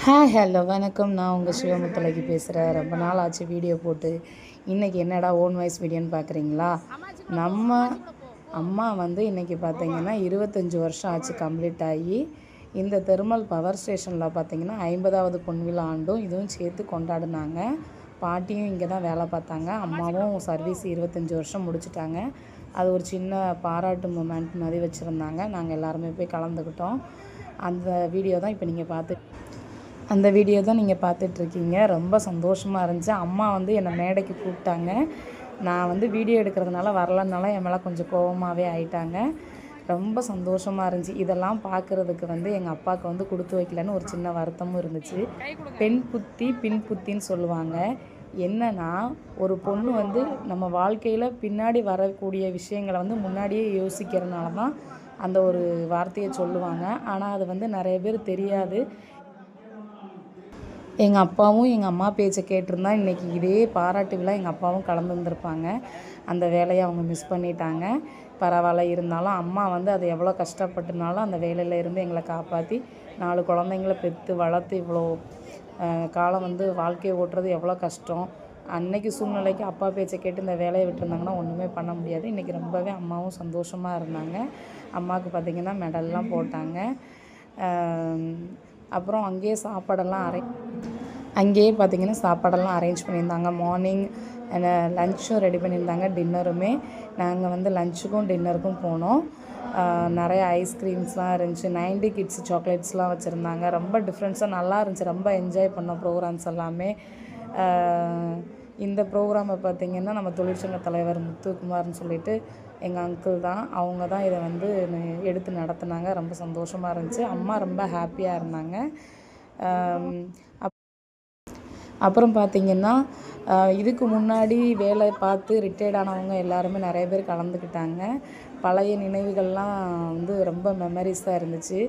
Hello வணக்கம். நான் உங்கள் சிவமுத்தலைக்கு பேசுகிறேன். ரொம்ப நாள் ஆச்சு வீடியோ போட்டு. இன்றைக்கி என்னடா ஓன் வாய்ஸ் வீடியோன்னு பார்க்குறீங்களா? நம்ம அம்மா இன்றைக்கி பார்த்திங்கன்னா 25 வருஷம் ஆச்சு கம்ப்ளீட் ஆகி. இந்த தெர்மல் பவர் ஸ்டேஷனில் பார்த்திங்கன்னா 50வது பொன்விழா ஆண்டும் இதுவும் சேர்த்து கொண்டாடினாங்க. பாட்டியும் இங்கே தான் வேலை பார்த்தாங்க. அம்மாவும் சர்வீஸ் 25 வருஷம் முடிச்சிட்டாங்க. அது ஒரு சின்ன பாராட்டு மூமெண்ட் மாதிரி வச்சுருந்தாங்க. நாங்கள் எல்லாருமே போய் கலந்துக்கிட்டோம். அந்த வீடியோ தான் இப்போ நீங்கள் பார்த்துட்ருக்கீங்க. ரொம்ப சந்தோஷமாக இருந்துச்சு. அம்மா என்னை மேடைக்கு கூப்பிட்டாங்க. நான் வீடியோ எடுக்கிறதுனால வரலனால என் மேலே கொஞ்சம் கோபமாகவே ஆயிட்டாங்க. ரொம்ப சந்தோஷமாக இருந்துச்சு. இதெல்லாம் பார்க்குறதுக்கு எங்கள் அப்பாவுக்கு கொடுத்து வைக்கலன்னு ஒரு சின்ன வருத்தமும் இருந்துச்சு. பெண் புத்தி பின் புத்தின்னு சொல்லுவாங்க. என்னன்னா, ஒரு பொண்ணு நம்ம வாழ்க்கையில் பின்னாடி வரக்கூடிய விஷயங்களை முன்னாடியே யோசிக்கிறதுனால தான் அந்த ஒரு வார்த்தையை சொல்லுவாங்க. ஆனால் அது நிறைய பேர் தெரியாது. எங்கள் அப்பாவும் எங்கள் அம்மா பேச்சை கேட்டிருந்தா இன்றைக்கி இதே பாராட்டு விழா எங்கள் அப்பாவும் கலந்துருந்துருப்பாங்க. அந்த வேலையை அவங்க மிஸ் பண்ணிட்டாங்க. பரவாயில்ல, இருந்தாலும் அம்மா அது எவ்வளோ கஷ்டப்பட்டுனாலும் அந்த வேலையில் இருந்து எங்களை காப்பாற்றி 4 குழந்தைங்கள பெற்று வளர்த்து இவ்வளோ காலம் வாழ்க்கையை ஓட்டுறது எவ்வளோ கஷ்டம். அன்னைக்கு சூழ்நிலைக்கு அப்பா பேச்சை கேட்டு இந்த வேலையை விட்டுருந்தாங்கன்னா ஒன்றுமே பண்ண முடியாது. இன்றைக்கி ரொம்பவே அம்மாவும் சந்தோஷமாக இருந்தாங்க. அம்மாவுக்கு பார்த்திங்கன்னா மெடல்லாம் போட்டாங்க. அப்புறம் அங்கேயே பார்த்திங்கன்னா சாப்பாடெல்லாம் அரேஞ்ச் பண்ணியிருந்தாங்க. மார்னிங் லன்ச்சும் ரெடி பண்ணியிருந்தாங்க. டின்னருமே நாங்கள் லன்ச்சுக்கும் டின்னருக்கும் போனோம். நிறைய ஐஸ்கிரீம்ஸ்லாம் இருந்துச்சு. 90 கிட்ஸ் சாக்லேட்ஸ்லாம் வச்சுருந்தாங்க. ரொம்ப டிஃப்ரெண்ட்ஸாக நல்லா இருந்துச்சு. ரொம்ப என்ஜாய் பண்ணோம் ப்ரோக்ராம்ஸ் எல்லாமே. இந்த ப்ரோக்ராமை பார்த்திங்கன்னா நம்ம தொழிற்சங்க தலைவர் முத்துக்குமார்னு சொல்லிட்டு எங்கள் அங்கிள் தான். அவங்க தான் இதை எடுத்து நடத்துனாங்க. ரொம்ப சந்தோஷமாக இருந்துச்சு. அம்மா ரொம்ப ஹாப்பியாக இருந்தாங்க. அப்புறம் பார்த்திங்கன்னா இதுக்கு முன்னாடி வேலை பார்த்து ரிட்டையர்ட் ஆனவங்க எல்லாருமே நிறைய பேர் கலந்துக்கிட்டாங்க. பழைய நினைவுகள்லாம் ரொம்ப மெமரிஸாக இருந்துச்சு.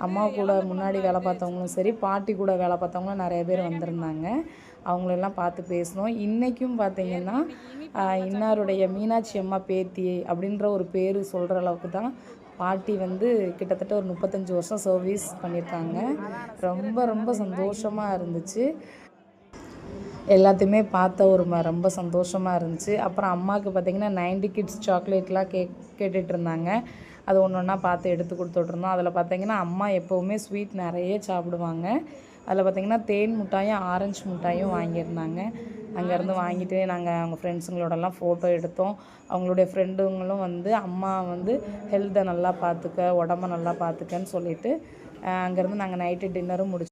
அம்மா கூட முன்னாடி வேலை பார்த்தவங்களும் சரி, பாட்டி கூட வேலை பார்த்தவங்களும் நிறைய பேர் வந்திருந்தாங்க. அவங்களெல்லாம் பார்த்து பேசினோம். இன்றைக்கும் பார்த்திங்கன்னா இன்னாருடைய மீனாட்சி அம்மா பேத்தி அப்படின்ற ஒரு பேர் சொல்கிற அளவுக்கு தான் பாட்டி கிட்டத்தட்ட ஒரு 35 வருஷம் சர்வீஸ் பண்ணியிருக்காங்க. ரொம்ப ரொம்ப சந்தோஷமாக இருந்துச்சு. எல்லாத்தையுமே பார்த்த ரொம்ப சந்தோஷமாக இருந்துச்சு. அப்புறம் அம்மாவுக்கு பார்த்திங்கன்னா 90 கிட்ஸ் சாக்லேட்லாம் கேட்டுட்ருந்தாங்க. அது ஒன்று ஒன்றா பார்த்து எடுத்து கொடுத்துட்ருந்தோம். அதில் பார்த்திங்கன்னா அம்மா எப்போவுமே ஸ்வீட் நிறைய சாப்பிடுவாங்க. அதில் பார்த்திங்கன்னா தேன் மிட்டாயும் ஆரஞ்சு மிட்டாயும் வாங்கியிருந்தாங்க. அங்கேருந்து வாங்கிட்டு நாங்கள் அவங்க ஃப்ரெண்ட்ஸுங்களோடலாம் ஃபோட்டோ எடுத்தோம். அவங்களுடைய ஃப்ரெண்டுங்களும் அம்மா ஹெல்த்தை நல்லா பார்த்துக்க, உடம்ப நல்லா பார்த்துக்கன்னு சொல்லிவிட்டு அங்கேருந்து நாங்கள் நைட்டு டின்னரும் முடிச்சோம்.